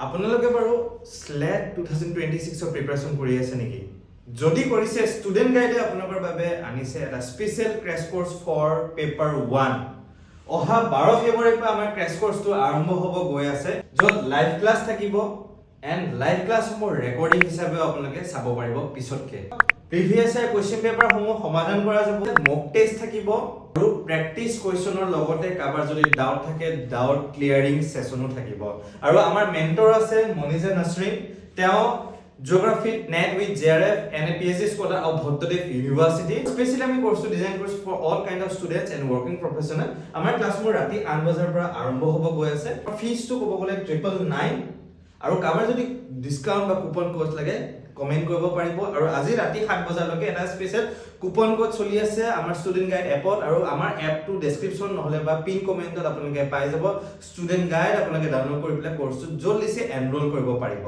আপোনালোকে বাৰু স্লেট 2026 ৰ প্ৰিপাৰেচন কৰি আছে নেকি? যদি কৰিছে ষ্টুডেন্ট গাইডে আপোনালোকৰ বাবে আনিছে এটা স্পেশাল ক্ৰেশ কোৰ্স ফৰ পেপাৰ 1 অহা 12 ফেব্ৰুৱাৰীৰ পৰা আমাৰ ক্ৰেশ কোৰ্সটো আৰম্ভ হ'ব গৈ আছে য'ত লাইভ ক্লাছ থাকিব এণ্ড লাইভ ক্লাছসমূহ ৰেকৰ্ডিং হিচাপে আপোনালোকে চাব পাৰিব পিছতকে প্ৰিভিয়াছ ইয়াৰ কোৱেশ্চন পেপাৰসমূহ সমাধান কৰা যাব মক টেষ্ট থাকিব আৰু প্ৰেক্টিস কোৱেশ্চনৰ লগতে কাবাৰ যদি ডাউট থাকে ডাউট ক্লিয়াৰিং সেশনো থাকিব আৰু আমাৰ মেন্টৰ আছে মনিজা নাছৰিন তেওঁ geography NET with JRF and PhD scholar of Bhattadev university specially আমি কোৰ্সটো ডিজাইন কৰিছো for all kind of students and working professional আমাৰ ক্লাছবোৰ ৰাতি 8 বজাৰ পৰা আৰম্ভ হ'ব গৈ আছে ফিজটো ক'ব গ'লে 999 আৰু কাবাৰ যদি ডিসকাউন্ট বা কুপন কোড লাগে কমেন্ট কৰিব পাৰিব আৰু আজি ৰাতি 7 বজালৈকে এটা স্পেশাল কুপন কোড চলি আছে আমাৰ ষ্টুডেন্ট গাইড এপত আৰু আমাৰ এপটো ডেসক্ৰিপচন নহলে বা পিন কমেন্টত আপোনালোকে পাই যাব ষ্টুডেন্ট গাইড আপোনালোকে ডাউনলোড কৰি পেলাই কোৰ্সটো জলদিছে এনৰোল কৰিব পাৰিব